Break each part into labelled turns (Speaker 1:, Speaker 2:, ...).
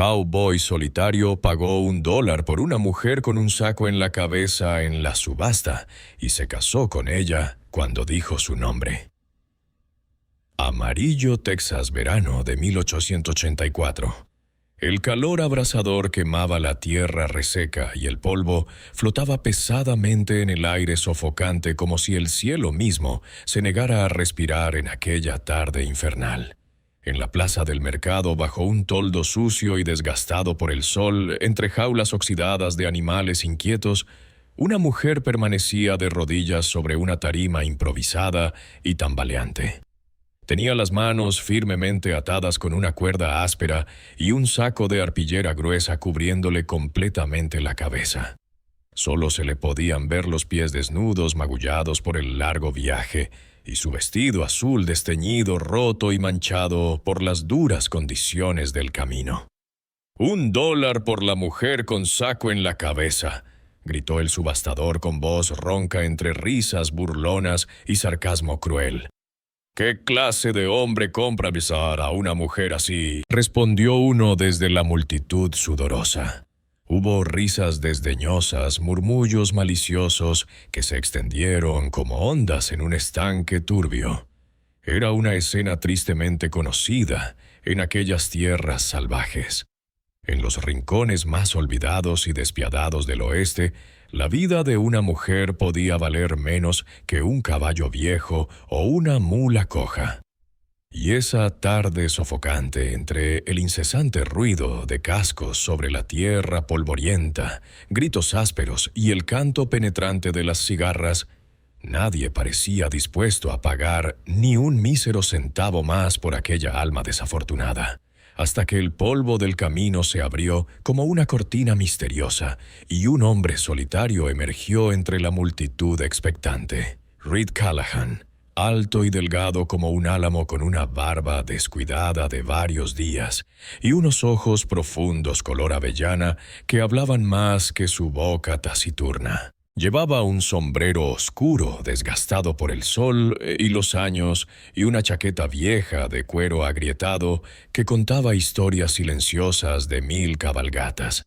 Speaker 1: cowboy solitario pagó $1 por una mujer con un saco en la cabeza en la subasta y se casó con ella cuando dijo su nombre. Amarillo, Texas, verano de 1884. El calor abrasador quemaba la tierra reseca y el polvo flotaba pesadamente en el aire sofocante como si el cielo mismo se negara a respirar en aquella tarde infernal. En la plaza del mercado, bajo un toldo sucio y desgastado por el sol, entre jaulas oxidadas de animales inquietos, una mujer permanecía de rodillas sobre una tarima improvisada y tambaleante. Tenía las manos firmemente atadas con una cuerda áspera y un saco de arpillera gruesa cubriéndole completamente la cabeza. Solo se le podían ver los pies desnudos, magullados por el largo viaje, y su vestido azul desteñido, roto y manchado por las duras condiciones del camino. $1 por la mujer con saco en la cabeza, gritó el subastador con voz ronca entre risas burlonas y sarcasmo cruel. ¿Qué clase de hombre compra besar a una mujer así?, respondió uno desde la multitud sudorosa. Hubo risas desdeñosas, murmullos maliciosos que se extendieron como ondas en un estanque turbio. Era una escena tristemente conocida en aquellas tierras salvajes. En los rincones más olvidados y despiadados del oeste, la vida de una mujer podía valer menos que un caballo viejo o una mula coja. Y esa tarde sofocante, entre el incesante ruido de cascos sobre la tierra polvorienta, gritos ásperos y el canto penetrante de las cigarras, nadie parecía dispuesto a pagar ni un mísero centavo más por aquella alma desafortunada, hasta que el polvo del camino se abrió como una cortina misteriosa y un hombre solitario emergió entre la multitud expectante. Reed Callahan, alto y delgado como un álamo con una barba descuidada de varios días y unos ojos profundos color avellana que hablaban más que su boca taciturna. Llevaba un sombrero oscuro, desgastado por el sol y los años, y una chaqueta vieja de cuero agrietado que contaba historias silenciosas de 1000 cabalgatas.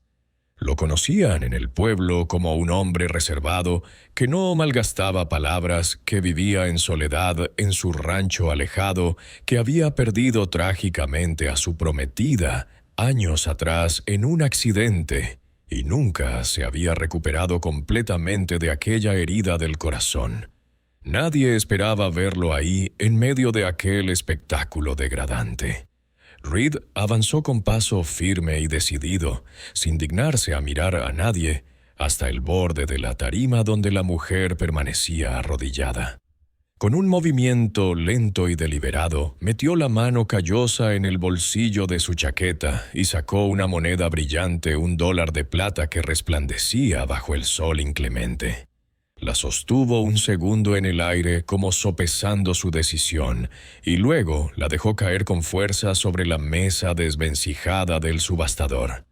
Speaker 1: Lo conocían en el pueblo como un hombre reservado que no malgastaba palabras, que vivía en soledad en su rancho alejado, que había perdido trágicamente a su prometida años atrás en un accidente y nunca se había recuperado completamente de aquella herida del corazón. Nadie esperaba verlo ahí en medio de aquel espectáculo degradante. Reed avanzó con paso firme y decidido, sin dignarse a mirar a nadie, hasta el borde de la tarima donde la mujer permanecía arrodillada. Con un movimiento lento y deliberado, metió la mano callosa en el bolsillo de su chaqueta y sacó una moneda brillante, $1 de plata que resplandecía bajo el sol inclemente. La sostuvo un segundo en el aire como sopesando su decisión y luego la dejó caer con fuerza sobre la mesa desvencijada del subastador.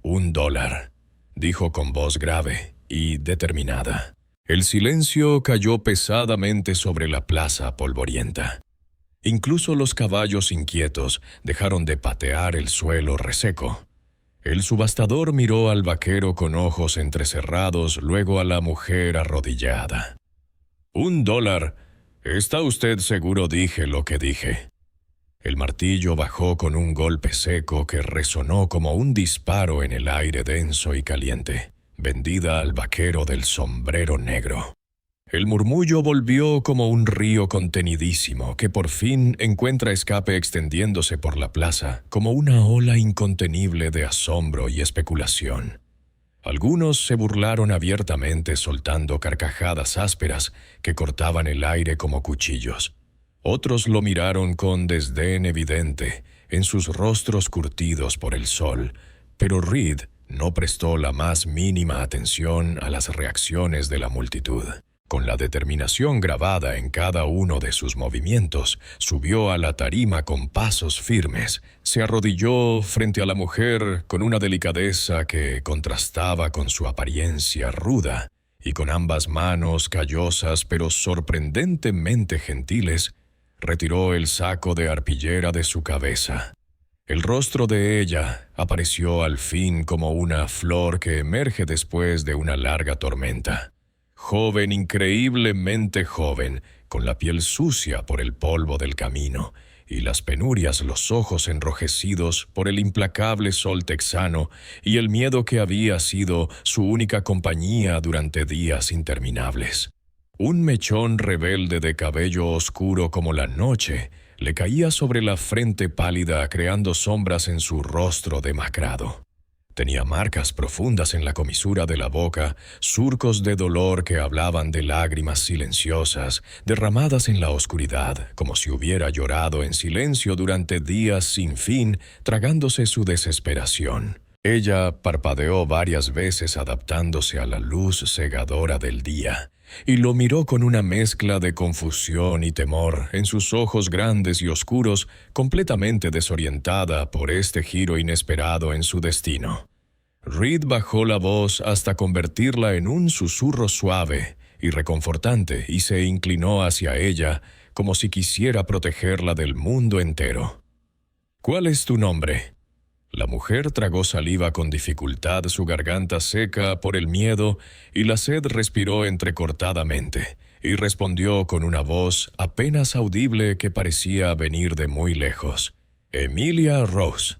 Speaker 1: $1, dijo con voz grave y determinada. El silencio cayó pesadamente sobre la plaza polvorienta. Incluso los caballos inquietos dejaron de patear el suelo reseco. El subastador miró al vaquero con ojos entrecerrados, luego a la mujer arrodillada. $1. ¿Está usted seguro dije lo que dije? El martillo bajó con un golpe seco que resonó como un disparo en el aire denso y caliente. Vendida al vaquero del sombrero negro. El murmullo volvió como un río contenidísimo que por fin encuentra escape extendiéndose por la plaza como una ola incontenible de asombro y especulación. Algunos se burlaron abiertamente soltando carcajadas ásperas que cortaban el aire como cuchillos. Otros lo miraron con desdén evidente en sus rostros curtidos por el sol, pero Reed no prestó la más mínima atención a las reacciones de la multitud. Con la determinación grabada en cada uno de sus movimientos, subió a la tarima con pasos firmes, se arrodilló frente a la mujer con una delicadeza que contrastaba con su apariencia ruda, y con ambas manos callosas pero sorprendentemente gentiles, retiró el saco de arpillera de su cabeza. El rostro de ella apareció al fin como una flor que emerge después de una larga tormenta. Joven, increíblemente joven, con la piel sucia por el polvo del camino y las penurias, los ojos enrojecidos por el implacable sol texano y el miedo que había sido su única compañía durante días interminables. Un mechón rebelde de cabello oscuro como la noche le caía sobre la frente pálida, creando sombras en su rostro demacrado. Tenía marcas profundas en la comisura de la boca, surcos de dolor que hablaban de lágrimas silenciosas, derramadas en la oscuridad, como si hubiera llorado en silencio durante días sin fin, tragándose su desesperación. Ella parpadeó varias veces adaptándose a la luz cegadora del día, y lo miró con una mezcla de confusión y temor en sus ojos grandes y oscuros, completamente desorientada por este giro inesperado en su destino. Reed bajó la voz hasta convertirla en un susurro suave y reconfortante y se inclinó hacia ella como si quisiera protegerla del mundo entero. «¿Cuál es tu nombre?». La mujer tragó saliva con dificultad, su garganta seca por el miedo, y la sed respiró entrecortadamente, y respondió con una voz apenas audible que parecía venir de muy lejos. «Emilia Rose».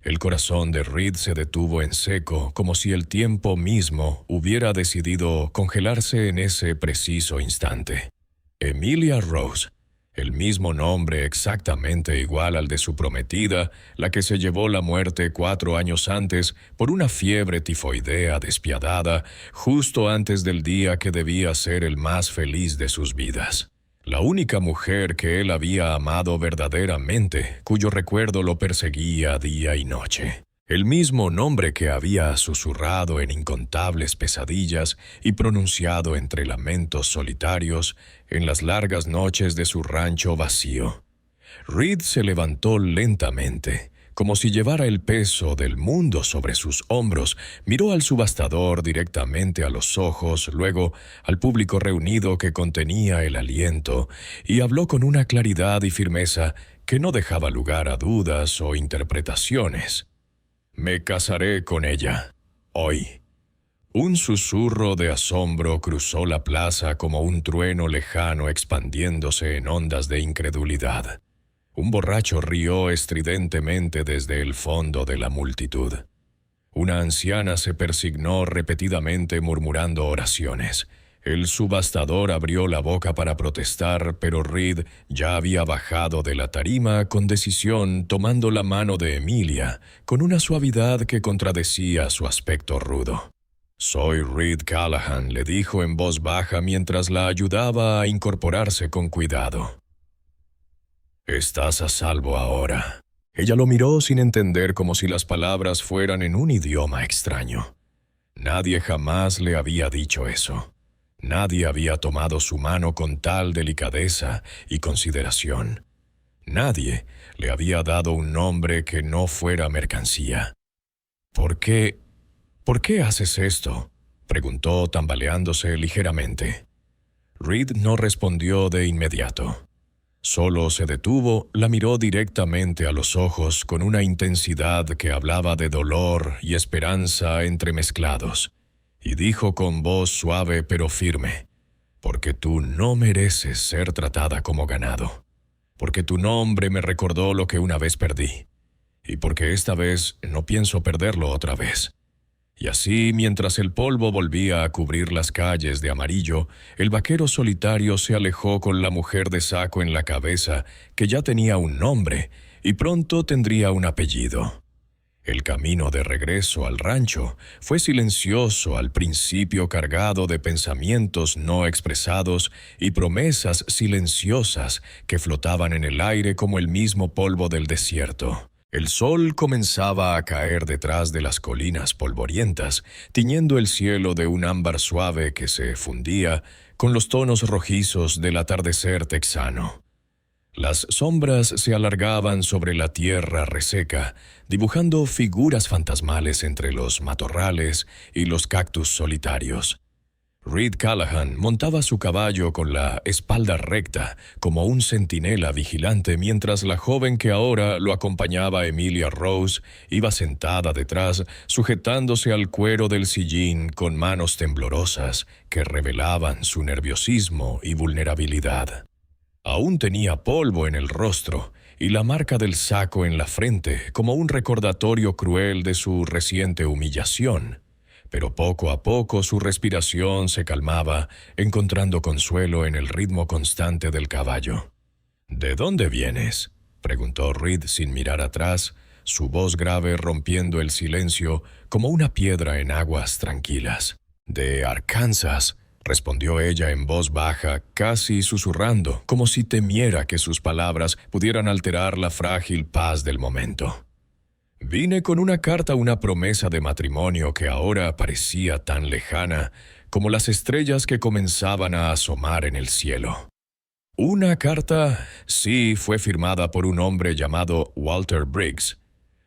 Speaker 1: El corazón de Reed se detuvo en seco, como si el tiempo mismo hubiera decidido congelarse en ese preciso instante. Emilia Rose. El mismo nombre exactamente igual al de su prometida, la que se llevó la muerte 4 años antes por una fiebre tifoidea despiadada, justo antes del día que debía ser el más feliz de sus vidas. La única mujer que él había amado verdaderamente, cuyo recuerdo lo perseguía día y noche. El mismo nombre que había susurrado en incontables pesadillas y pronunciado entre lamentos solitarios en las largas noches de su rancho vacío. Reed se levantó lentamente, como si llevara el peso del mundo sobre sus hombros, miró al subastador directamente a los ojos, luego al público reunido que contenía el aliento, y habló con una claridad y firmeza que no dejaba lugar a dudas o interpretaciones. «Me casaré con ella, hoy». Un susurro de asombro cruzó la plaza como un trueno lejano expandiéndose en ondas de incredulidad. Un borracho rió estridentemente desde el fondo de la multitud. Una anciana se persignó repetidamente murmurando oraciones. El subastador abrió la boca para protestar, pero Reed ya había bajado de la tarima con decisión, tomando la mano de Emilia, con una suavidad que contradecía su aspecto rudo. «Soy Reed Callahan», le dijo en voz baja mientras la ayudaba a incorporarse con cuidado. «Estás a salvo ahora». Ella lo miró sin entender, como si las palabras fueran en un idioma extraño. Nadie jamás le había dicho eso. Nadie había tomado su mano con tal delicadeza y consideración. Nadie le había dado un nombre que no fuera mercancía. ¿Por qué haces esto?», preguntó tambaleándose ligeramente. Reed no respondió de inmediato. Solo se detuvo, la miró directamente a los ojos con una intensidad que hablaba de dolor y esperanza entremezclados, y dijo con voz suave pero firme: «Porque tú no mereces ser tratada como ganado, porque tu nombre me recordó lo que una vez perdí, y porque esta vez no pienso perderlo otra vez». Y así, mientras el polvo volvía a cubrir las calles de amarillo, el vaquero solitario se alejó con la mujer de saco en la cabeza, que ya tenía un nombre y pronto tendría un apellido. El camino de regreso al rancho fue silencioso, al principio cargado de pensamientos no expresados y promesas silenciosas que flotaban en el aire como el mismo polvo del desierto. El sol comenzaba a caer detrás de las colinas polvorientas, tiñendo el cielo de un ámbar suave que se fundía con los tonos rojizos del atardecer texano. Las sombras se alargaban sobre la tierra reseca, dibujando figuras fantasmales entre los matorrales y los cactus solitarios. Reed Callahan montaba su caballo con la espalda recta, como un centinela vigilante, mientras la joven que ahora lo acompañaba, Emilia Rose, iba sentada detrás, sujetándose al cuero del sillín con manos temblorosas que revelaban su nerviosismo y vulnerabilidad. Aún tenía polvo en el rostro y la marca del saco en la frente, como un recordatorio cruel de su reciente humillación. Pero poco a poco su respiración se calmaba, encontrando consuelo en el ritmo constante del caballo. «¿De dónde vienes?», preguntó Reed sin mirar atrás, su voz grave rompiendo el silencio como una piedra en aguas tranquilas. «De Arkansas», respondió ella en voz baja, casi susurrando, como si temiera que sus palabras pudieran alterar la frágil paz del momento. «Vine con una carta, una promesa de matrimonio que ahora parecía tan lejana como las estrellas que comenzaban a asomar en el cielo». Una carta, sí, fue firmada por un hombre llamado Walter Briggs.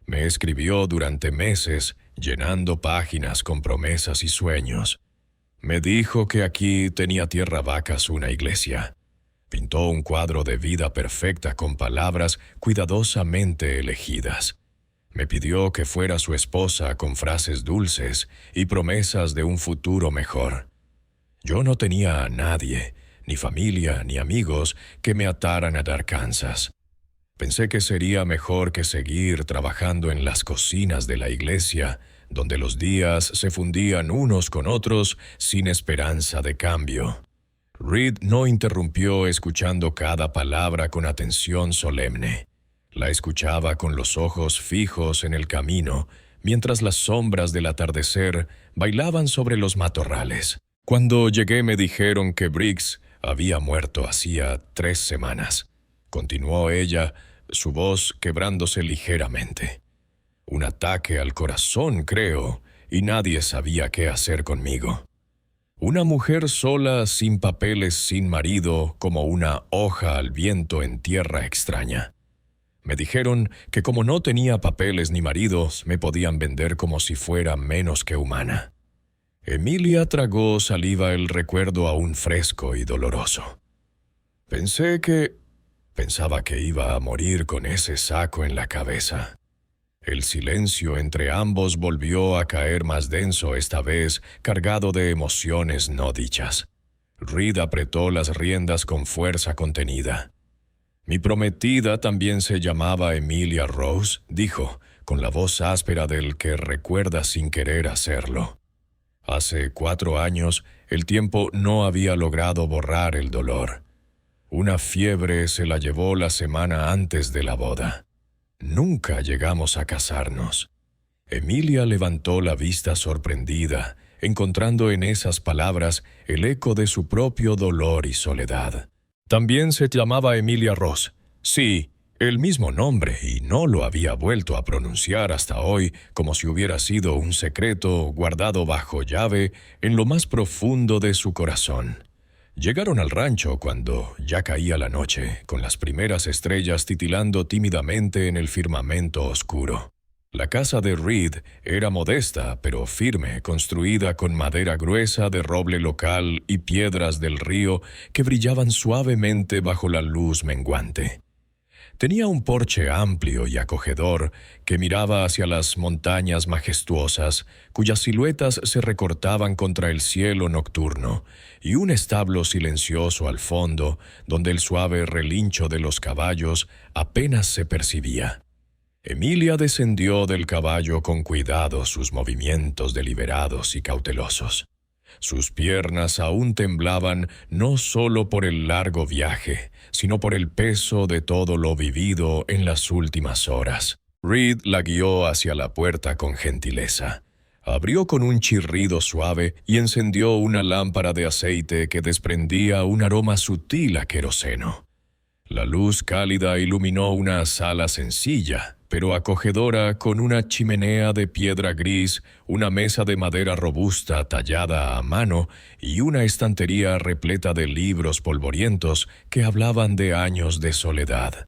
Speaker 1: Me escribió durante meses, llenando páginas con promesas y sueños. Me dijo que aquí tenía tierra vacas una iglesia. Pintó un cuadro de vida perfecta con palabras cuidadosamente elegidas. Me pidió que fuera su esposa con frases dulces y promesas de un futuro mejor. Yo no tenía a nadie, ni familia ni amigos, que me ataran a Arkansas. Pensé que sería mejor que seguir trabajando en las cocinas de la iglesia, donde los días se fundían unos con otros sin esperanza de cambio. Reed no interrumpió, escuchando cada palabra con atención solemne. La escuchaba con los ojos fijos en el camino, mientras las sombras del atardecer bailaban sobre los matorrales. Cuando llegué me dijeron que Briggs había muerto hacía 3 semanas. Continuó ella, su voz quebrándose ligeramente. Un ataque al corazón, creo, y nadie sabía qué hacer conmigo. Una mujer sola, sin papeles, sin marido, como una hoja al viento en tierra extraña. Me dijeron que como no tenía papeles ni maridos, me podían vender como si fuera menos que humana. Emilia tragó saliva, el recuerdo aún fresco y doloroso. Pensaba que iba a morir con ese saco en la cabeza. El silencio entre ambos volvió a caer más denso, esta vez cargado de emociones no dichas. Reed apretó las riendas con fuerza contenida. «Mi prometida también se llamaba Emilia Rose», dijo, con la voz áspera del que recuerda sin querer hacerlo. Hace 4 años, el tiempo no había logrado borrar el dolor. Una fiebre se la llevó la semana antes de la boda. Nunca llegamos a casarnos. Emilia levantó la vista sorprendida, encontrando en esas palabras el eco de su propio dolor y soledad. También se llamaba Emilia Rose. Sí, el mismo nombre, y no lo había vuelto a pronunciar hasta hoy, como si hubiera sido un secreto guardado bajo llave en lo más profundo de su corazón. Llegaron al rancho cuando ya caía la noche, con las primeras estrellas titilando tímidamente en el firmamento oscuro. La casa de Reed era modesta, pero firme, construida con madera gruesa de roble local y piedras del río que brillaban suavemente bajo la luz menguante. Tenía un porche amplio y acogedor que miraba hacia las montañas majestuosas, cuyas siluetas se recortaban contra el cielo nocturno, y un establo silencioso al fondo, donde el suave relincho de los caballos apenas se percibía. Emilia descendió del caballo con cuidado, sus movimientos deliberados y cautelosos. Sus piernas aún temblaban no solo por el largo viaje, sino por el peso de todo lo vivido en las últimas horas. Reed la guió hacia la puerta con gentileza. Abrió con un chirrido suave y encendió una lámpara de aceite que desprendía un aroma sutil a queroseno. La luz cálida iluminó una sala sencilla, pero acogedora, con una chimenea de piedra gris, una mesa de madera robusta tallada a mano y una estantería repleta de libros polvorientos que hablaban de años de soledad.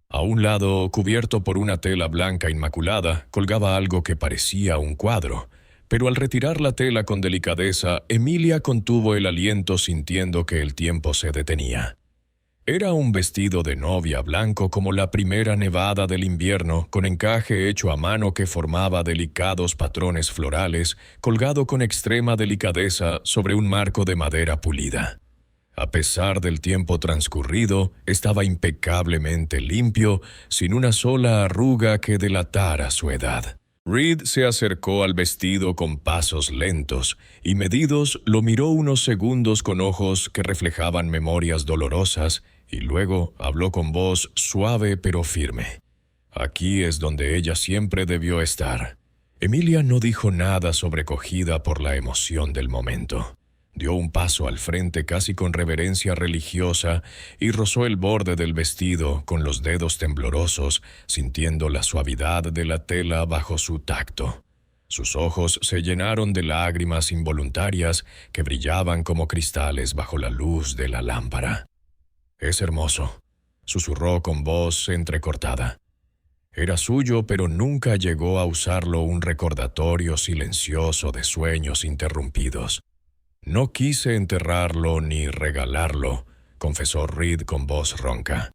Speaker 1: A un lado, cubierto por una tela blanca inmaculada, colgaba algo que parecía un cuadro, Pero al retirar la tela con delicadeza, Emilia contuvo el aliento sintiendo que el tiempo se detenía. Era un vestido de novia blanco como la primera nevada del invierno, con encaje hecho a mano que formaba delicados patrones florales, colgado con extrema delicadeza sobre un marco de madera pulida. A pesar del tiempo transcurrido, estaba impecablemente limpio, sin una sola arruga que delatara su edad. Reed se acercó al vestido con pasos lentos y medidos lo miró unos segundos con ojos que reflejaban memorias dolorosas y luego habló con voz suave pero firme. Aquí es donde ella siempre debió estar. Emilia no dijo nada sobrecogida por la emoción del momento. Dio un paso al frente casi con reverencia religiosa y rozó el borde del vestido con los dedos temblorosos, sintiendo la suavidad de la tela bajo su tacto. Sus ojos se llenaron de lágrimas involuntarias que brillaban como cristales bajo la luz de la lámpara. «Es hermoso», susurró con voz entrecortada. Era suyo, pero nunca llegó a usarlo un recordatorio silencioso de sueños interrumpidos. «No quise enterrarlo ni regalarlo», confesó Reed con voz ronca.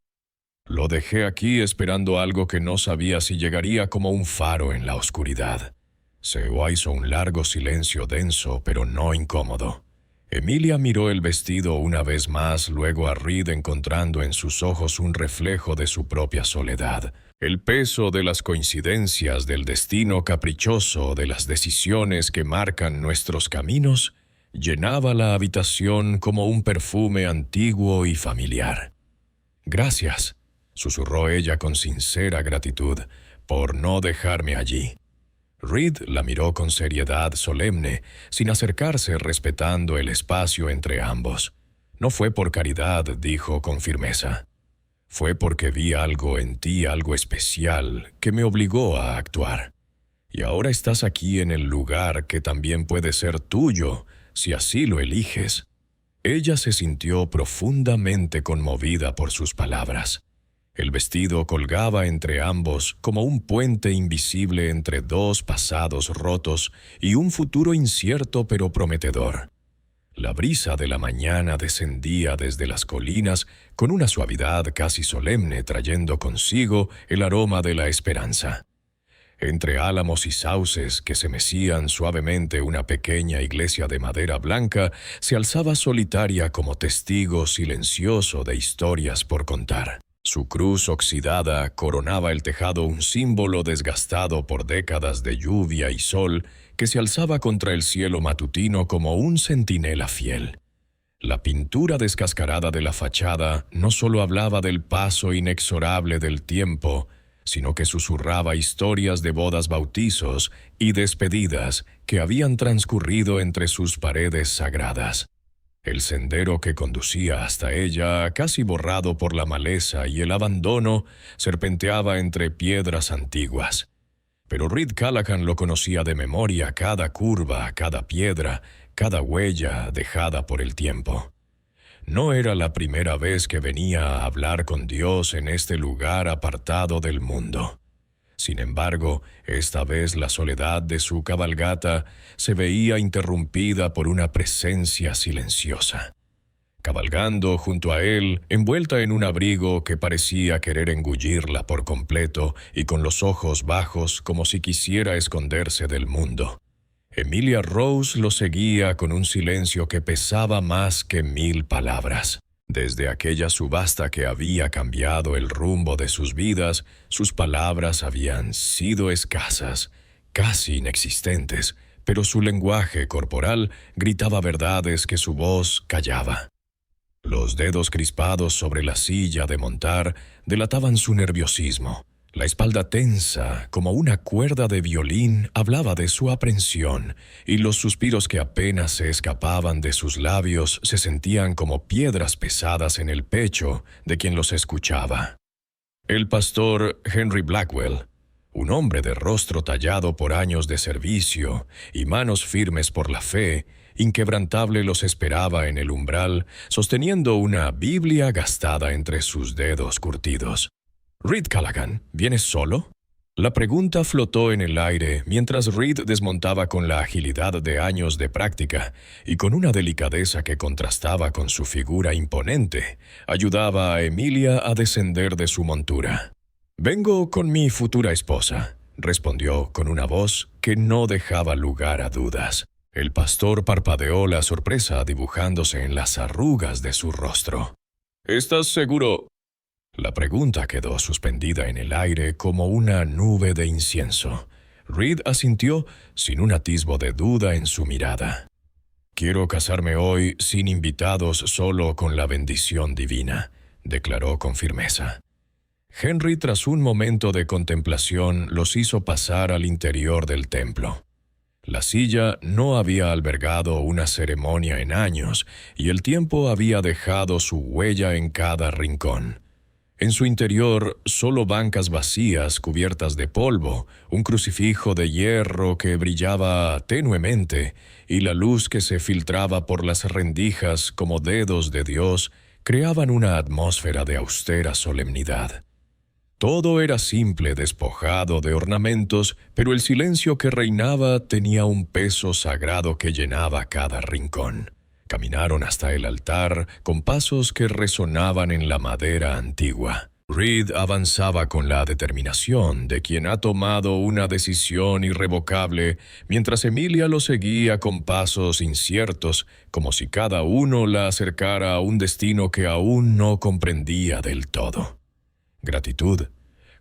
Speaker 1: «Lo dejé aquí esperando algo que no sabía si llegaría como un faro en la oscuridad». Se hizo un largo silencio denso, pero no incómodo. Emilia miró el vestido una vez más, luego a Reed encontrando en sus ojos un reflejo de su propia soledad. El peso de las coincidencias, del destino caprichoso, de las decisiones que marcan nuestros caminos, llenaba la habitación como un perfume antiguo y familiar. «Gracias», susurró ella con sincera gratitud, «por no dejarme allí». Reed la miró con seriedad solemne, sin acercarse, respetando el espacio entre ambos. «No fue por caridad», dijo con firmeza. «Fue porque vi algo en ti, algo especial, que me obligó a actuar. Y ahora estás aquí en el lugar que también puede ser tuyo, si así lo eliges». Ella se sintió profundamente conmovida por sus palabras. El vestido colgaba entre ambos como un puente invisible entre dos pasados rotos y un futuro incierto pero prometedor. La brisa de la mañana descendía desde las colinas con una suavidad casi solemne, trayendo consigo el aroma de la esperanza. Entre álamos y sauces que se mecían suavemente, una pequeña iglesia de madera blanca se alzaba solitaria como testigo silencioso de historias por contar. Su cruz oxidada coronaba el tejado, un símbolo desgastado por décadas de lluvia y sol que se alzaba contra el cielo matutino como un centinela fiel. La pintura descascarada de la fachada no solo hablaba del paso inexorable del tiempo, sino que susurraba historias de bodas, bautizos y despedidas que habían transcurrido entre sus paredes sagradas. El sendero que conducía hasta ella, casi borrado por la maleza y el abandono, serpenteaba entre piedras antiguas. Pero Reed Callaghan lo conocía de memoria, cada curva, cada piedra, cada huella dejada por el tiempo. No era la primera vez que venía a hablar con Dios en este lugar apartado del mundo. Sin embargo, esta vez la soledad de su cabalgata se veía interrumpida por una presencia silenciosa. Cabalgando junto a él, envuelta en un abrigo que parecía querer engullirla por completo y con los ojos bajos como si quisiera esconderse del mundo, Emilia Rose lo seguía con un silencio que pesaba más que 1000 palabras. Desde aquella subasta que había cambiado el rumbo de sus vidas, sus palabras habían sido escasas, casi inexistentes, pero su lenguaje corporal gritaba verdades que su voz callaba. Los dedos crispados sobre la silla de montar delataban su nerviosismo. La espalda tensa, como una cuerda de violín, hablaba de su aprensión, y los suspiros que apenas se escapaban de sus labios se sentían como piedras pesadas en el pecho de quien los escuchaba. El pastor Henry Blackwell, un hombre de rostro tallado por años de servicio y manos firmes por la fe, inquebrantable los esperaba en el umbral, sosteniendo una Biblia gastada entre sus dedos curtidos. «Reed Callaghan, ¿vienes solo?», La pregunta flotó en el aire mientras Reed desmontaba con la agilidad de años de práctica y con una delicadeza que contrastaba con su figura imponente, ayudaba a Emilia a descender de su montura. «Vengo con mi futura esposa», respondió con una voz que no dejaba lugar a dudas. El pastor parpadeó la sorpresa dibujándose en las arrugas de su rostro. «¿Estás seguro?» La pregunta quedó suspendida en el aire como una nube de incienso. Reed asintió sin un atisbo de duda en su mirada. «Quiero casarme hoy sin invitados, solo con la bendición divina», declaró con firmeza. Henry, tras un momento de contemplación, los hizo pasar al interior del templo. La silla no había albergado una ceremonia en años, y el tiempo había dejado su huella en cada rincón. En su interior, solo bancas vacías cubiertas de polvo, un crucifijo de hierro que brillaba tenuemente y la luz que se filtraba por las rendijas como dedos de Dios creaban una atmósfera de austera solemnidad. Todo era simple, despojado de ornamentos, pero el silencio que reinaba tenía un peso sagrado que llenaba cada rincón. Caminaron hasta el altar con pasos que resonaban en la madera antigua. Reed avanzaba con la determinación de quien ha tomado una decisión irrevocable, mientras Emilia lo seguía con pasos inciertos, como si cada uno la acercara a un destino que aún no comprendía del todo. Gratitud,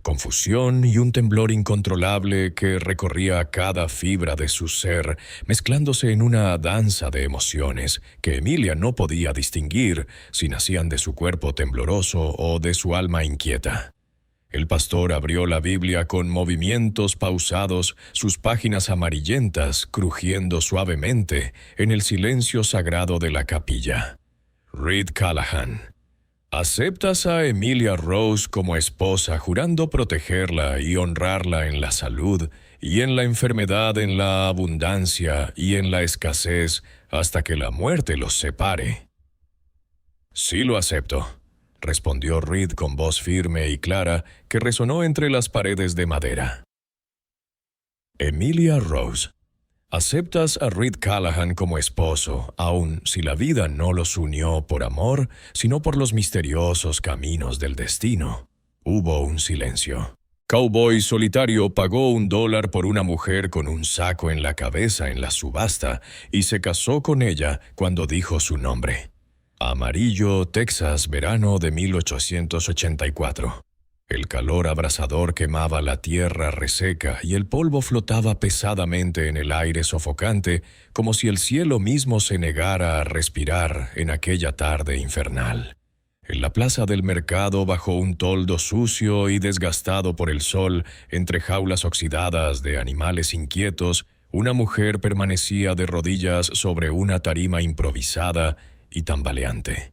Speaker 1: confusión y un temblor incontrolable que recorría cada fibra de su ser, mezclándose en una danza de emociones que Emilia no podía distinguir si nacían de su cuerpo tembloroso o de su alma inquieta. El pastor abrió la Biblia con movimientos pausados, sus páginas amarillentas crujiendo suavemente en el silencio sagrado de la capilla. Reed Callahan. ¿Aceptas a Emilia Rose como esposa, jurando protegerla y honrarla en la salud y en la enfermedad, en la abundancia y en la escasez, hasta que la muerte los separe? «Sí lo acepto», respondió Reed con voz firme y clara que resonó entre las paredes de madera. Emilia Rose. ¿Aceptas a Reed Callahan como esposo, aun si la vida no los unió por amor, sino por los misteriosos caminos del destino? Hubo un silencio. Cowboy solitario pagó $1 por una mujer con un saco en la cabeza en la subasta y se casó con ella cuando dijo su nombre. Amarillo, Texas, verano de 1884. El calor abrasador quemaba la tierra reseca y el polvo flotaba pesadamente en el aire sofocante, como si el cielo mismo se negara a respirar en aquella tarde infernal. En la plaza del mercado, bajo un toldo sucio y desgastado por el sol, entre jaulas oxidadas de animales inquietos, una mujer permanecía de rodillas sobre una tarima improvisada y tambaleante.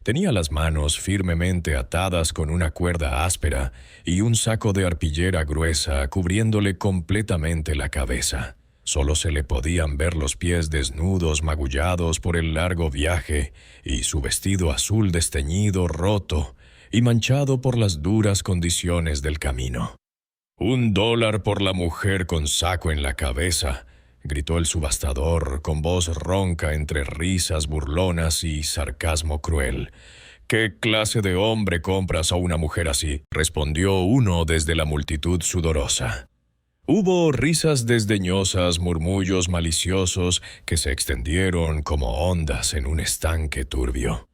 Speaker 1: Tenía las manos firmemente atadas con una cuerda áspera y un saco de arpillera gruesa cubriéndole completamente la cabeza. Solo se le podían ver los pies desnudos, magullados por el largo viaje, y su vestido azul desteñido, roto y manchado por las duras condiciones del camino. $1 por la mujer con saco en la cabeza, gritó el subastador con voz ronca entre risas burlonas y sarcasmo cruel. «¿Qué clase de hombre compras a una mujer así?», respondió uno desde la multitud sudorosa. Hubo risas desdeñosas, murmullos maliciosos que se extendieron como ondas en un estanque turbio.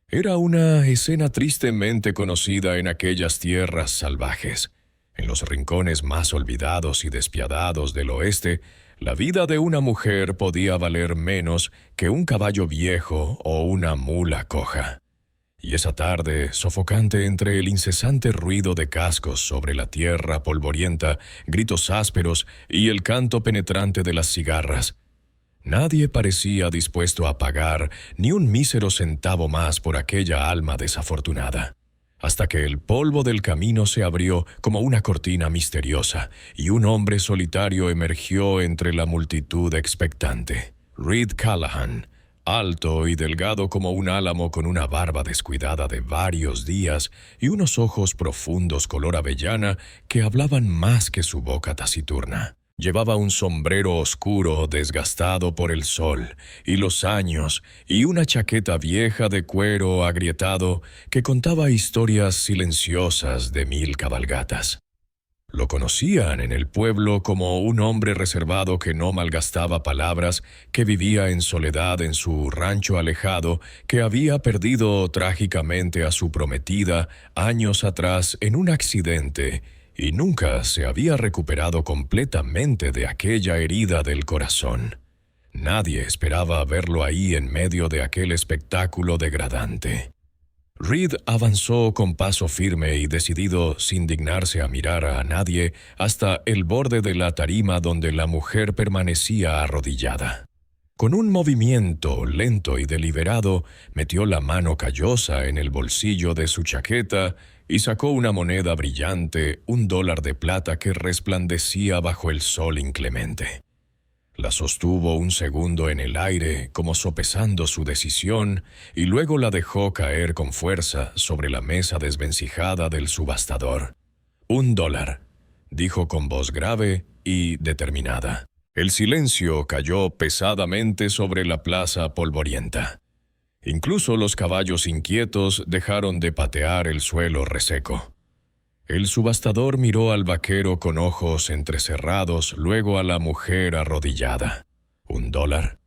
Speaker 1: Era una escena tristemente conocida en aquellas tierras salvajes. En los rincones más olvidados y despiadados del oeste, la vida de una mujer podía valer menos que un caballo viejo o una mula coja. Y esa tarde, sofocante entre el incesante ruido de cascos sobre la tierra polvorienta, gritos ásperos y el canto penetrante de las cigarras, nadie parecía dispuesto a pagar ni un mísero centavo más por aquella alma desafortunada. Hasta que el polvo del camino se abrió como una cortina misteriosa y un hombre solitario emergió entre la multitud expectante. Reed Callahan, alto y delgado como un álamo con una barba descuidada de varios días y unos ojos profundos color avellana que hablaban más que su boca taciturna. Llevaba un sombrero oscuro desgastado por el sol y los años y una chaqueta vieja de cuero agrietado que contaba historias silenciosas de 1000 cabalgatas. Lo conocían en el pueblo como un hombre reservado que no malgastaba palabras, que vivía en soledad en su rancho alejado, que había perdido trágicamente a su prometida años atrás en un accidente y nunca se había recuperado completamente de aquella herida del corazón. Nadie esperaba verlo ahí en medio de aquel espectáculo degradante. Reed avanzó con paso firme y decidido, sin dignarse a mirar a nadie, hasta el borde de la tarima donde la mujer permanecía arrodillada. Con un movimiento lento y deliberado, metió la mano callosa en el bolsillo de su chaqueta y sacó una moneda brillante, $1 de plata que resplandecía bajo el sol inclemente. La sostuvo un segundo en el aire, como sopesando su decisión, y luego la dejó caer con fuerza sobre la mesa desvencijada del subastador. $1, dijo con voz grave y determinada. El silencio cayó pesadamente sobre la plaza polvorienta. Incluso los caballos inquietos dejaron de patear el suelo reseco. El subastador miró al vaquero con ojos entrecerrados, luego a la mujer arrodillada. $1.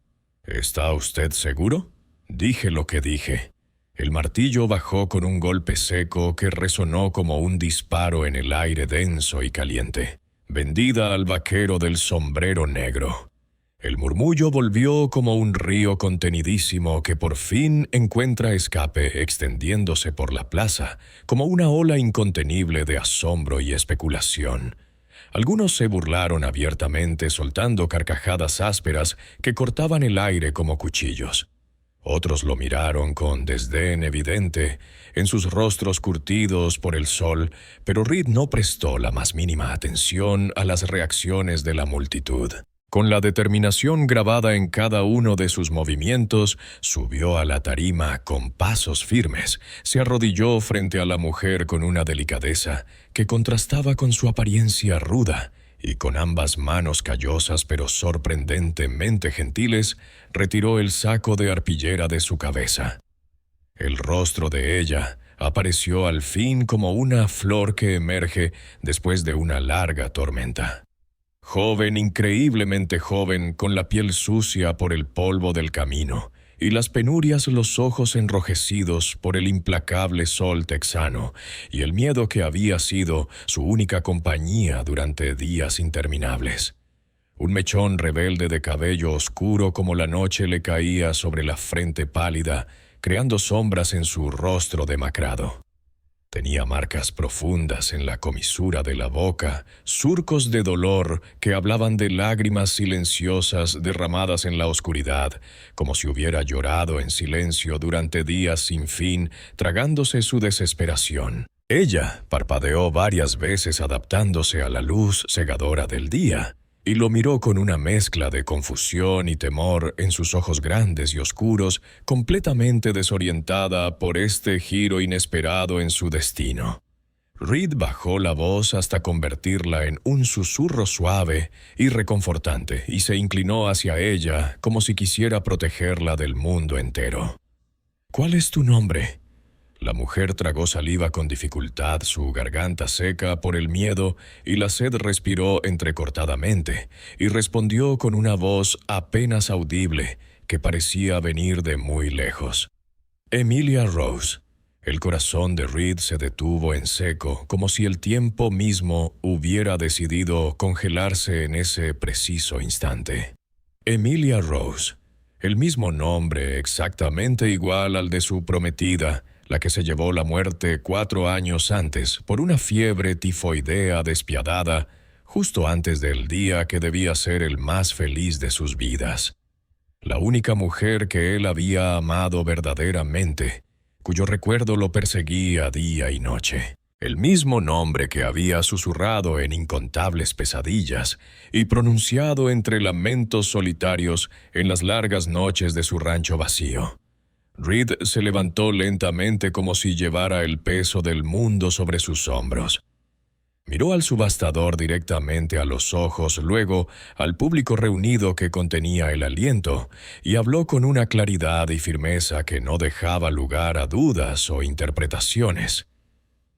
Speaker 1: ¿Está usted seguro? Dije lo que dije. El martillo bajó con un golpe seco que resonó como un disparo en el aire denso y caliente. Vendida al vaquero del sombrero negro. El murmullo volvió como un río contenidísimo que por fin encuentra escape extendiéndose por la plaza, como una ola incontenible de asombro y especulación. Algunos se burlaron abiertamente soltando carcajadas ásperas que cortaban el aire como cuchillos. Otros lo miraron con desdén evidente en sus rostros curtidos por el sol, pero Reed no prestó la más mínima atención a las reacciones de la multitud. Con la determinación grabada en cada uno de sus movimientos, subió a la tarima con pasos firmes, se arrodilló frente a la mujer con una delicadeza que contrastaba con su apariencia ruda, y con ambas manos callosas pero sorprendentemente gentiles, retiró el saco de arpillera de su cabeza. El rostro de ella apareció al fin como una flor que emerge después de una larga tormenta. Joven, increíblemente joven, con la piel sucia por el polvo del camino, y las penurias los ojos enrojecidos por el implacable sol texano, y el miedo que había sido su única compañía durante días interminables. Un mechón rebelde de cabello oscuro como la noche le caía sobre la frente pálida, creando sombras en su rostro demacrado. Tenía marcas profundas en la comisura de la boca, surcos de dolor que hablaban de lágrimas silenciosas derramadas en la oscuridad, como si hubiera llorado en silencio durante días sin fin, tragándose su desesperación. Ella parpadeó varias veces adaptándose a la luz cegadora del día, y lo miró con una mezcla de confusión y temor en sus ojos grandes y oscuros, completamente desorientada por este giro inesperado en su destino. Reed bajó la voz hasta convertirla en un susurro suave y reconfortante, y se inclinó hacia ella como si quisiera protegerla del mundo entero. «¿Cuál es tu nombre?» La mujer tragó saliva con dificultad, su garganta seca por el miedo, y la sed respiró entrecortadamente, y respondió con una voz apenas audible que parecía venir de muy lejos. «Emilia Rose». El corazón de Reed se detuvo en seco, como si el tiempo mismo hubiera decidido congelarse en ese preciso instante. Emilia Rose, el mismo nombre exactamente igual al de su prometida, la que se llevó la muerte 4 años antes por una fiebre tifoidea despiadada, justo antes del día que debía ser el más feliz de sus vidas. La única mujer que él había amado verdaderamente, cuyo recuerdo lo perseguía día y noche. El mismo nombre que había susurrado en incontables pesadillas y pronunciado entre lamentos solitarios en las largas noches de su rancho vacío. Reed se levantó lentamente como si llevara el peso del mundo sobre sus hombros. Miró al subastador directamente a los ojos, luego al público reunido que contenía el aliento, y habló con una claridad y firmeza que no dejaba lugar a dudas o interpretaciones.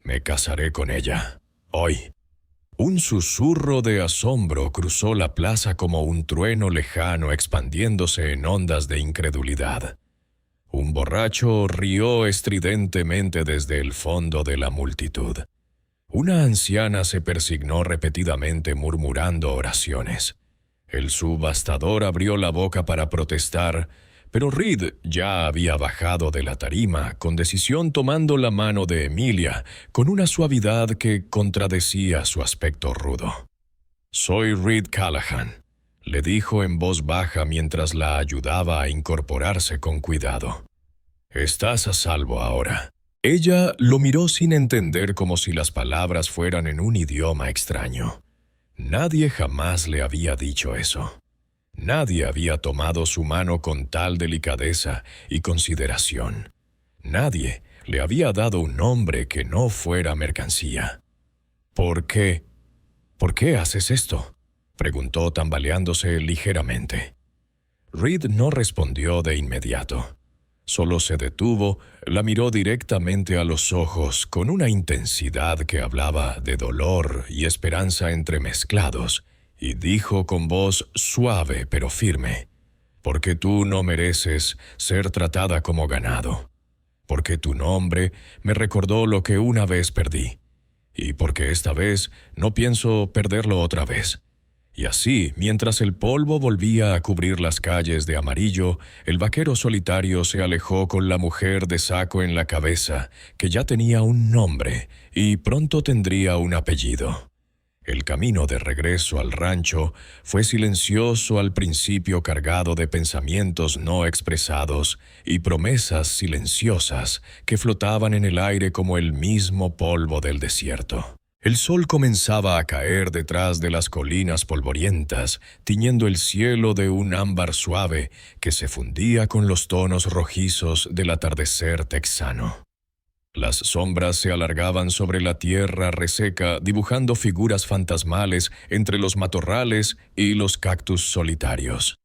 Speaker 1: «Me casaré con ella, hoy». Un susurro de asombro cruzó la plaza como un trueno lejano expandiéndose en ondas de incredulidad. Un borracho rió estridentemente desde el fondo de la multitud. Una anciana se persignó repetidamente murmurando oraciones. El subastador abrió la boca para protestar, pero Reed ya había bajado de la tarima, con decisión tomando la mano de Emilia, con una suavidad que contradecía su aspecto rudo. «Soy Reed Callahan», le dijo en voz baja mientras la ayudaba a incorporarse con cuidado. «Estás a salvo ahora». Ella lo miró sin entender, como si las palabras fueran en un idioma extraño. Nadie jamás le había dicho eso. Nadie había tomado su mano con tal delicadeza y consideración. Nadie le había dado un nombre que no fuera mercancía. «¿Por qué? ¿Por qué haces esto?», preguntó tambaleándose ligeramente. Reed no respondió de inmediato. Solo se detuvo, la miró directamente a los ojos con una intensidad que hablaba de dolor y esperanza entremezclados, y dijo con voz suave pero firme: «Porque tú no mereces ser tratada como ganado, porque tu nombre me recordó lo que una vez perdí, y porque esta vez no pienso perderlo otra vez». Y así, mientras el polvo volvía a cubrir las calles de amarillo, el vaquero solitario se alejó con la mujer de saco en la cabeza, que ya tenía un nombre y pronto tendría un apellido. El camino de regreso al rancho fue silencioso al principio, cargado de pensamientos no expresados y promesas silenciosas que flotaban en el aire como el mismo polvo del desierto. El sol comenzaba a caer detrás de las colinas polvorientas, tiñendo el cielo de un ámbar suave que se fundía con los tonos rojizos del atardecer texano. Las sombras se alargaban sobre la tierra reseca, dibujando figuras fantasmales entre los matorrales y los cactus solitarios.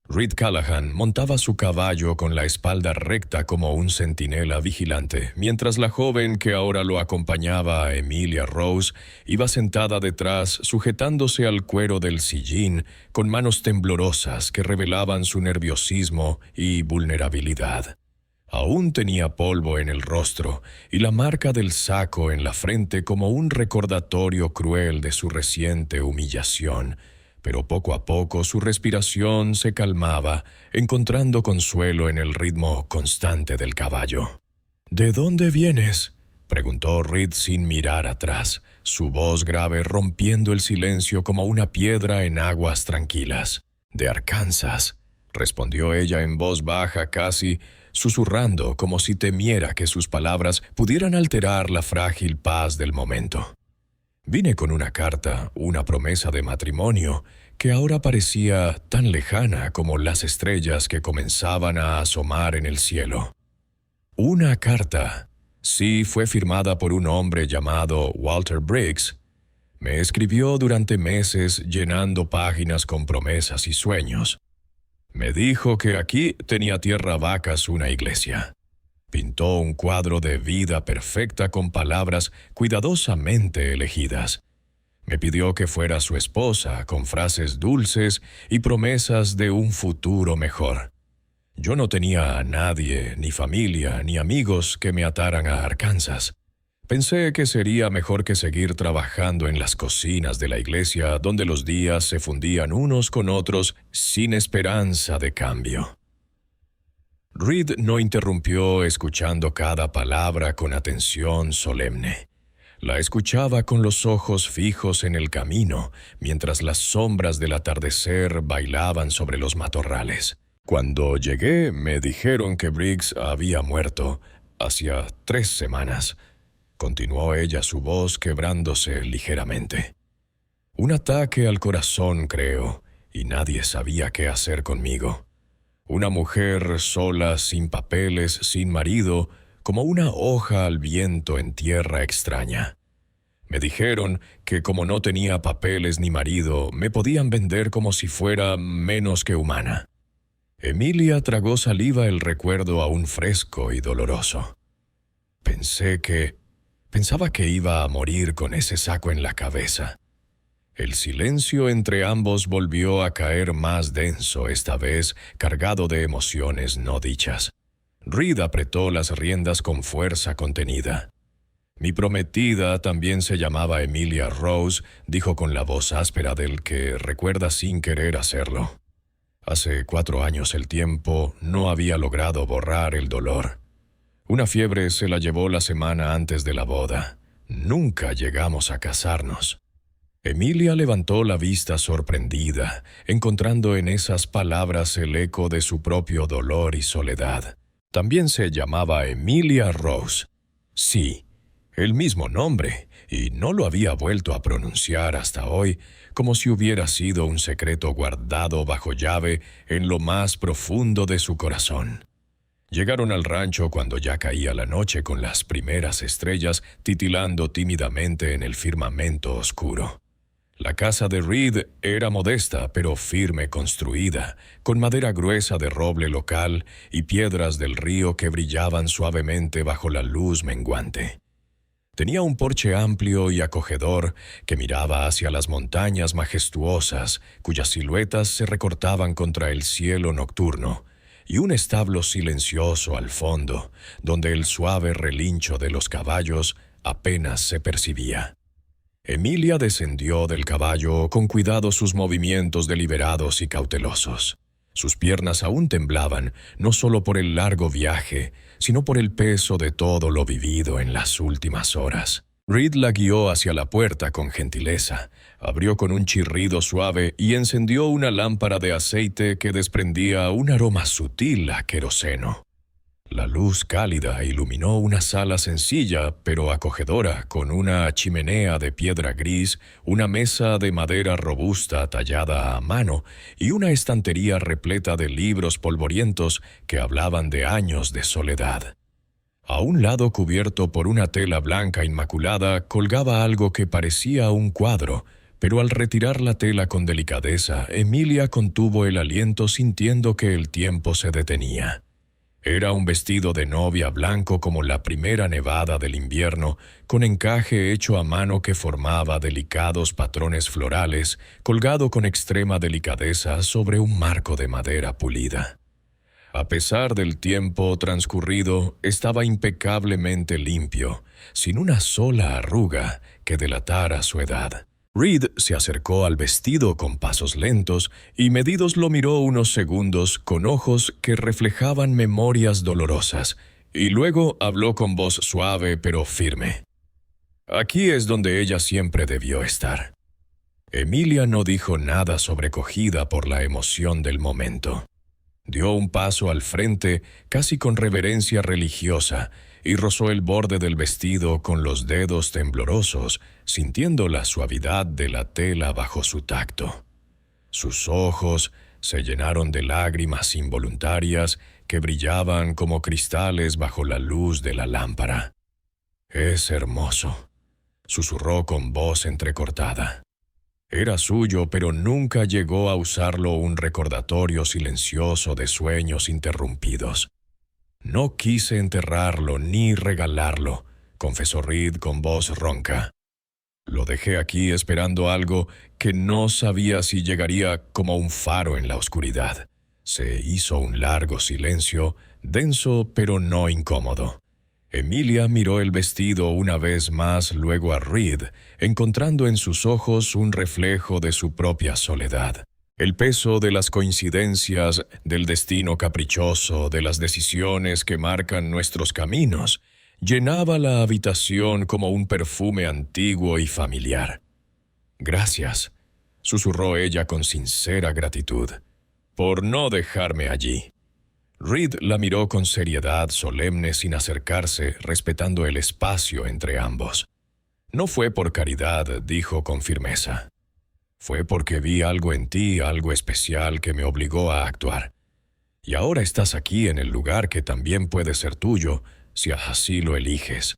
Speaker 1: Reed Callahan montaba su caballo con la espalda recta como un centinela vigilante, mientras la joven que ahora lo acompañaba, Emilia Rose, iba sentada detrás, sujetándose al cuero del sillín, con manos temblorosas que revelaban su nerviosismo y vulnerabilidad. Aún tenía polvo en el rostro y la marca del saco en la frente como un recordatorio cruel de su reciente humillación, pero poco a poco su respiración se calmaba, encontrando consuelo en el ritmo constante del caballo. «¿De dónde vienes?», preguntó Reed sin mirar atrás, su voz grave rompiendo el silencio como una piedra en aguas tranquilas. «De Arkansas», respondió ella en voz baja, casi susurrando, como si temiera que sus palabras pudieran alterar la frágil paz del momento. «Vine con una carta, una promesa de matrimonio, que ahora parecía tan lejana como las estrellas que comenzaban a asomar en el cielo». Una carta. Sí, fue firmada por un hombre llamado Walter Briggs. Me escribió durante meses, llenando páginas con promesas y sueños. Me dijo que aquí tenía tierra vacas una iglesia. Pintó un cuadro de vida perfecta con palabras cuidadosamente elegidas. Me pidió que fuera su esposa, con frases dulces y promesas de un futuro mejor. Yo no tenía a nadie, ni familia, ni amigos que me ataran a Arkansas. Pensé que sería mejor que seguir trabajando en las cocinas de la iglesia, donde los días se fundían unos con otros sin esperanza de cambio. Reed no interrumpió, escuchando cada palabra con atención solemne. La escuchaba con los ojos fijos en el camino, mientras las sombras del atardecer bailaban sobre los matorrales. Cuando llegué, me dijeron que Briggs había muerto hacía 3 semanas. continuó ella, su voz quebrándose ligeramente. Un ataque al corazón, creo, y nadie sabía qué hacer conmigo. Una mujer sola, sin papeles, sin marido, como una hoja al viento en tierra extraña. Me dijeron que como no tenía papeles ni marido, me podían vender como si fuera menos que humana. Emilia tragó saliva, el recuerdo aún fresco y doloroso. Pensaba que iba a morir con ese saco en la cabeza. El silencio entre ambos volvió a caer más denso, esta vez cargado de emociones no dichas. Reed apretó las riendas con fuerza contenida. Mi prometida también se llamaba Emilia Rose, dijo con la voz áspera del que recuerda sin querer hacerlo. Hace 4 años el tiempo no había logrado borrar el dolor. Una fiebre se la llevó la semana antes de la boda. Nunca llegamos a casarnos. Emilia levantó la vista sorprendida, encontrando en esas palabras el eco de su propio dolor y soledad. También se llamaba Emilia Rose. Sí, el mismo nombre, y no lo había vuelto a pronunciar hasta hoy, como si hubiera sido un secreto guardado bajo llave en lo más profundo de su corazón. Llegaron al rancho cuando ya caía la noche, con las primeras estrellas titilando tímidamente en el firmamento oscuro. La casa de Reed era modesta pero firme construida, con madera gruesa de roble local y piedras del río que brillaban suavemente bajo la luz menguante. Tenía un porche amplio y acogedor que miraba hacia las montañas majestuosas, cuyas siluetas se recortaban contra el cielo nocturno, y un establo silencioso al fondo, donde el suave relincho de los caballos apenas se percibía. Emilia descendió del caballo con cuidado, sus movimientos deliberados y cautelosos. Sus piernas aún temblaban, no solo por el largo viaje, sino por el peso de todo lo vivido en las últimas horas. Reed la guió hacia la puerta con gentileza, abrió con un chirrido suave y encendió una lámpara de aceite que desprendía un aroma sutil a queroseno. La luz cálida iluminó una sala sencilla pero acogedora, con una chimenea de piedra gris, una mesa de madera robusta tallada a mano y una estantería repleta de libros polvorientos que hablaban de años de soledad. A un lado, cubierto por una tela blanca inmaculada, colgaba algo que parecía un cuadro, pero al retirar la tela con delicadeza, Emilia contuvo el aliento, sintiendo que el tiempo se detenía. Era un vestido de novia blanco como la primera nevada del invierno, con encaje hecho a mano que formaba delicados patrones florales, colgado con extrema delicadeza sobre un marco de madera pulida. A pesar del tiempo transcurrido, estaba impecablemente limpio, sin una sola arruga que delatara su edad. Reed se acercó al vestido con pasos lentos y medidos lo miró unos segundos con ojos que reflejaban memorias dolorosas, y luego habló con voz suave pero firme. Aquí es donde ella siempre debió estar. Emilia no dijo nada, sobrecogida por la emoción del momento. Dio un paso al frente, casi con reverencia religiosa, y rozó el borde del vestido con los dedos temblorosos, sintiendo la suavidad de la tela bajo su tacto. Sus ojos se llenaron de lágrimas involuntarias que brillaban como cristales bajo la luz de la lámpara. «Es hermoso», susurró con voz entrecortada. Era suyo, pero nunca llegó a usarlo, un recordatorio silencioso de sueños interrumpidos. «No quise enterrarlo ni regalarlo», confesó Reed con voz ronca. «Lo dejé aquí esperando algo que no sabía si llegaría, como un faro en la oscuridad». Se hizo un largo silencio, denso pero no incómodo. Emilia miró el vestido una vez más, luego a Reed, encontrando en sus ojos un reflejo de su propia soledad. El peso de las coincidencias, del destino caprichoso, de las decisiones que marcan nuestros caminos, llenaba la habitación como un perfume antiguo y familiar. «Gracias», susurró ella con sincera gratitud, «por no dejarme allí». Reed la miró con seriedad solemne sin acercarse, respetando el espacio entre ambos. «No fue por caridad», dijo con firmeza. «Fue porque vi algo en ti, algo especial que me obligó a actuar. Y ahora estás aquí en el lugar que también puede ser tuyo, si así lo eliges».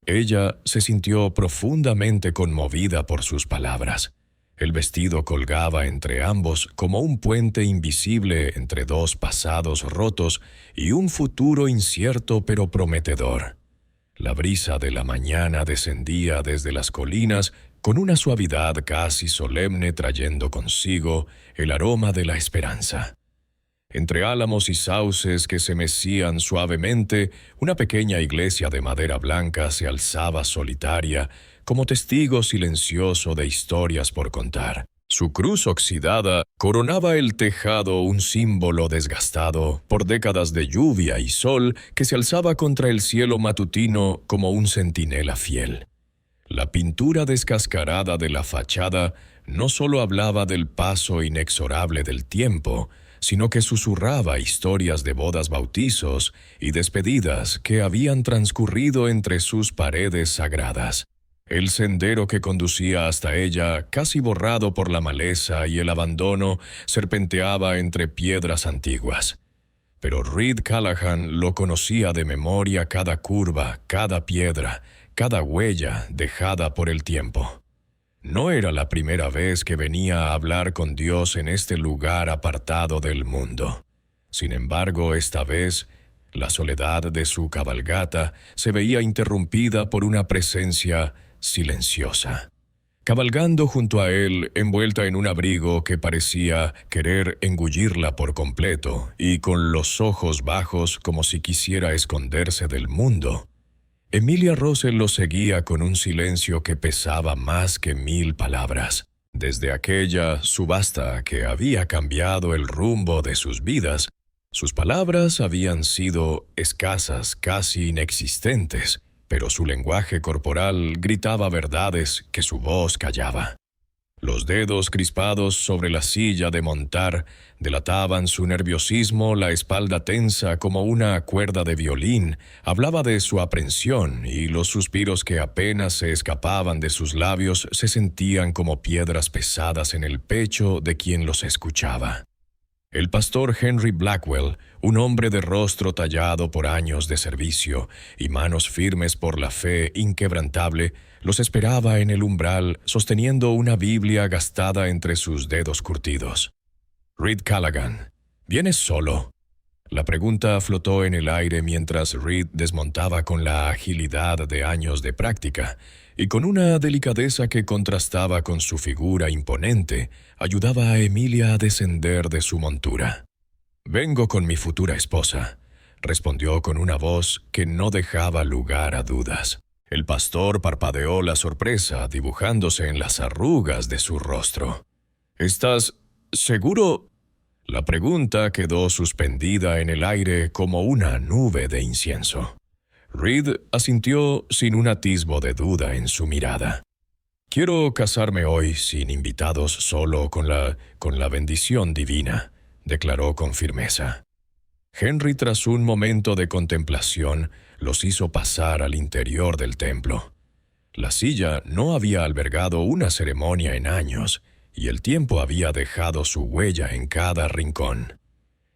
Speaker 1: Ella se sintió profundamente conmovida por sus palabras. El vestido colgaba entre ambos como un puente invisible entre dos pasados rotos y un futuro incierto pero prometedor. La brisa de la mañana descendía desde las colinas con una suavidad casi solemne, trayendo consigo el aroma de la esperanza. Entre álamos y sauces que se mecían suavemente, una pequeña iglesia de madera blanca se alzaba solitaria, como testigo silencioso de historias por contar. Su cruz oxidada coronaba el tejado, un símbolo desgastado por décadas de lluvia y sol que se alzaba contra el cielo matutino como un centinela fiel. La pintura descascarada de la fachada no solo hablaba del paso inexorable del tiempo, sino que susurraba historias de bodas, bautizos y despedidas que habían transcurrido entre sus paredes sagradas. El sendero que conducía hasta ella, casi borrado por la maleza y el abandono, serpenteaba entre piedras antiguas. Pero Reed Callaghan lo conocía de memoria, cada curva, cada piedra, cada huella dejada por el tiempo. No era la primera vez que venía a hablar con Dios en este lugar apartado del mundo. Sin embargo, esta vez, la soledad de su cabalgata se veía interrumpida por una presencia silenciosa. Cabalgando junto a él, envuelta en un abrigo que parecía querer engullirla por completo y con los ojos bajos como si quisiera esconderse del mundo, Emilia Russell lo seguía con un silencio que pesaba más que 1000 palabras. Desde aquella subasta que había cambiado el rumbo de sus vidas, sus palabras habían sido escasas, casi inexistentes, pero su lenguaje corporal gritaba verdades que su voz callaba. Los dedos crispados sobre la silla de montar delataban su nerviosismo, la espalda tensa como una cuerda de violín hablaba de su aprensión y los suspiros que apenas se escapaban de sus labios se sentían como piedras pesadas en el pecho de quien los escuchaba. El pastor Henry Blackwell, un hombre de rostro tallado por años de servicio y manos firmes por la fe inquebrantable, los esperaba en el umbral sosteniendo una Biblia gastada entre sus dedos curtidos. «Reed Callaghan, ¿vienes solo?». La pregunta flotó en el aire mientras Reed desmontaba con la agilidad de años de práctica y con una delicadeza que contrastaba con su figura imponente, ayudaba a Emilia a descender de su montura. «Vengo con mi futura esposa», respondió con una voz que no dejaba lugar a dudas. El pastor parpadeó la sorpresa dibujándose en las arrugas de su rostro. «¿Estás seguro?». La pregunta quedó suspendida en el aire como una nube de incienso. Reed asintió sin un atisbo de duda en su mirada. «Quiero casarme hoy sin invitados, solo con la bendición divina», declaró con firmeza. Henry, tras un momento de contemplación, los hizo pasar al interior del templo. La silla no había albergado una ceremonia en años, y el tiempo había dejado su huella en cada rincón.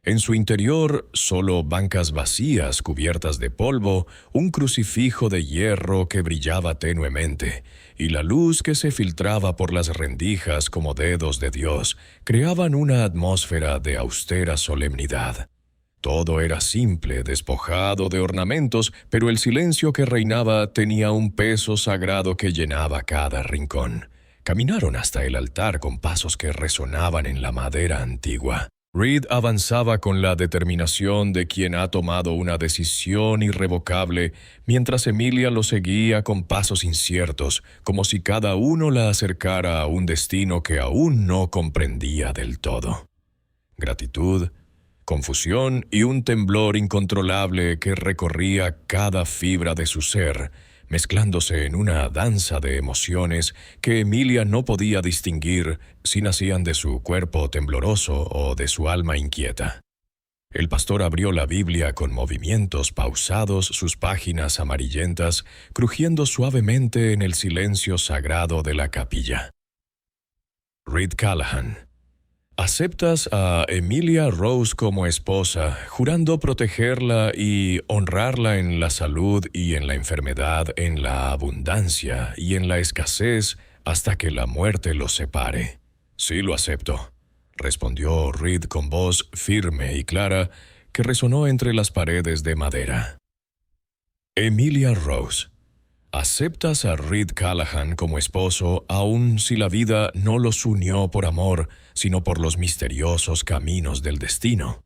Speaker 1: En su interior, solo bancas vacías cubiertas de polvo, un crucifijo de hierro que brillaba tenuemente, y la luz que se filtraba por las rendijas como dedos de Dios, creaban una atmósfera de austera solemnidad. Todo era simple, despojado de ornamentos, pero el silencio que reinaba tenía un peso sagrado que llenaba cada rincón. Caminaron hasta el altar con pasos que resonaban en la madera antigua. Reed avanzaba con la determinación de quien ha tomado una decisión irrevocable, mientras Emilia lo seguía con pasos inciertos, como si cada uno la acercara a un destino que aún no comprendía del todo. Gratitud, confusión y un temblor incontrolable que recorría cada fibra de su ser, mezclándose en una danza de emociones que Emilia no podía distinguir si nacían de su cuerpo tembloroso o de su alma inquieta. El pastor abrió la Biblia con movimientos pausados, sus páginas amarillentas, crujiendo suavemente en el silencio sagrado de la capilla. Reed Callahan. Aceptas a Emilia Rose como esposa, jurando protegerla y honrarla en la salud y en la enfermedad, en la abundancia y en la escasez, hasta que la muerte los separe. Sí, lo acepto, respondió Reed con voz firme y clara que resonó entre las paredes de madera. Emilia Rose. ¿Aceptas a Reed Callahan como esposo, aun si la vida no los unió por amor, sino por los misteriosos caminos del destino?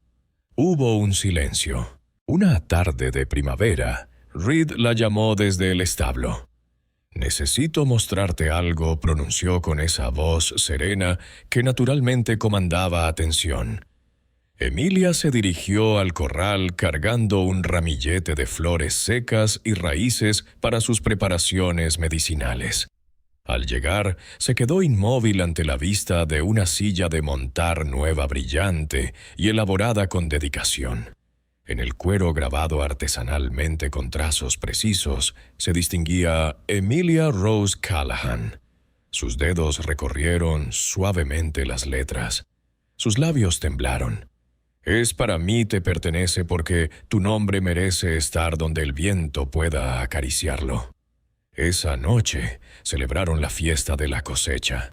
Speaker 1: Hubo un silencio. Una tarde de primavera, Reed la llamó desde el establo. «Necesito mostrarte algo», pronunció con esa voz serena que naturalmente comandaba atención. Emilia se dirigió al corral cargando un ramillete de flores secas y raíces para sus preparaciones medicinales. Al llegar, se quedó inmóvil ante la vista de una silla de montar nueva, brillante y elaborada con dedicación. En el cuero grabado artesanalmente con trazos precisos, se distinguía Emilia Rose Callahan. Sus dedos recorrieron suavemente las letras. Sus labios temblaron. «Es para mí, te pertenece porque tu nombre merece estar donde el viento pueda acariciarlo». Esa noche celebraron la fiesta de la cosecha.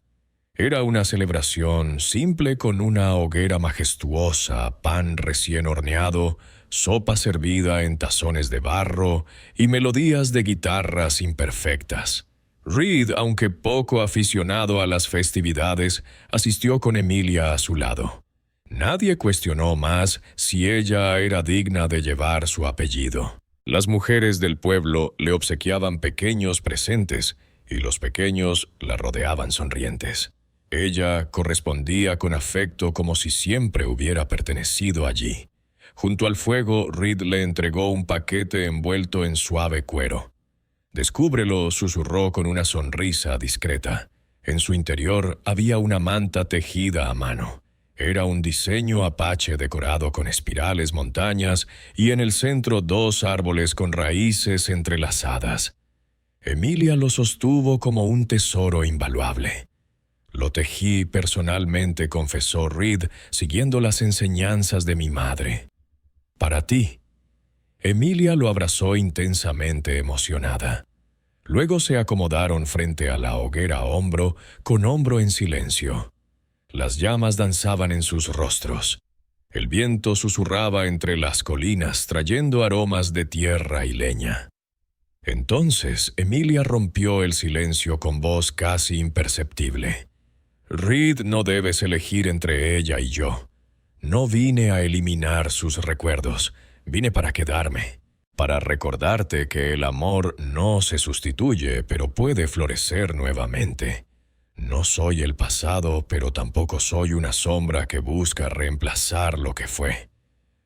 Speaker 1: Era una celebración simple con una hoguera majestuosa, pan recién horneado, sopa servida en tazones de barro y melodías de guitarras imperfectas. Reed, aunque poco aficionado a las festividades, asistió con Emilia a su lado. Nadie cuestionó más si ella era digna de llevar su apellido. Las mujeres del pueblo le obsequiaban pequeños presentes y los pequeños la rodeaban sonrientes. Ella correspondía con afecto como si siempre hubiera pertenecido allí. Junto al fuego, Reed le entregó un paquete envuelto en suave cuero. «Descúbrelo», susurró con una sonrisa discreta. En su interior había una manta tejida a mano. Era un diseño apache decorado con espirales montañas y en el centro 2 árboles con raíces entrelazadas. Emilia lo sostuvo como un tesoro invaluable. «Lo tejí personalmente», confesó Reed, siguiendo las enseñanzas de mi madre. «Para ti». Emilia lo abrazó intensamente emocionada. Luego se acomodaron frente a la hoguera hombro con hombro en silencio. Las llamas danzaban en sus rostros. El viento susurraba entre las colinas, trayendo aromas de tierra y leña. Entonces Emilia rompió el silencio con voz casi imperceptible. «Reed, no debes elegir entre ella y yo. No vine a eliminar sus recuerdos, vine para quedarme, para recordarte que el amor no se sustituye, pero puede florecer nuevamente. No soy el pasado, pero tampoco soy una sombra que busca reemplazar lo que fue».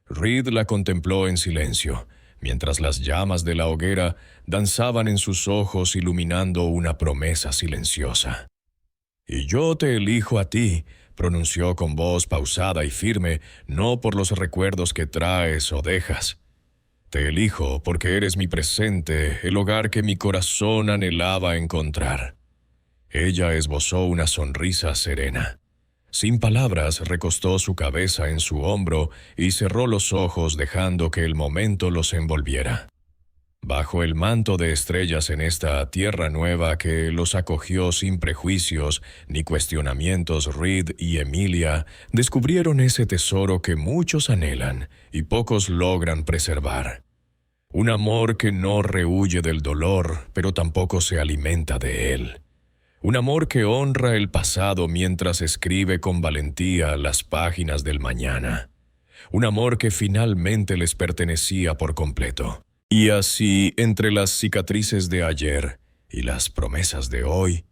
Speaker 1: Reed la contempló en silencio, mientras las llamas de la hoguera danzaban en sus ojos iluminando una promesa silenciosa. «Y yo te elijo a ti», pronunció con voz pausada y firme, «no por los recuerdos que traes o dejas. Te elijo porque eres mi presente, el hogar que mi corazón anhelaba encontrar». Ella esbozó una sonrisa serena. Sin palabras, recostó su cabeza en su hombro y cerró los ojos dejando que el momento los envolviera. Bajo el manto de estrellas en esta tierra nueva que los acogió sin prejuicios ni cuestionamientos, Reed y Emilia descubrieron ese tesoro que muchos anhelan y pocos logran preservar. Un amor que no rehúye del dolor, pero tampoco se alimenta de él. Un amor que honra el pasado mientras escribe con valentía las páginas del mañana. Un amor que finalmente les pertenecía por completo. Y así, entre las cicatrices de ayer y las promesas de hoy,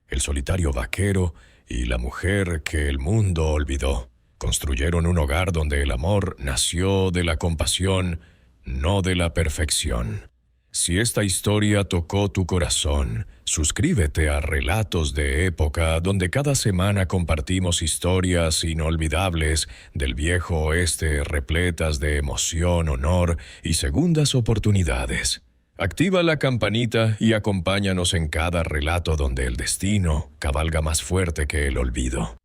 Speaker 1: el solitario vaquero y la mujer que el mundo olvidó construyeron un hogar donde el amor nació de la compasión, no de la perfección. Si esta historia tocó tu corazón, suscríbete a Relatos de Época, donde cada semana compartimos historias inolvidables del viejo oeste repletas de emoción, honor y segundas oportunidades. Activa la campanita y acompáñanos en cada relato donde el destino cabalga más fuerte que el olvido.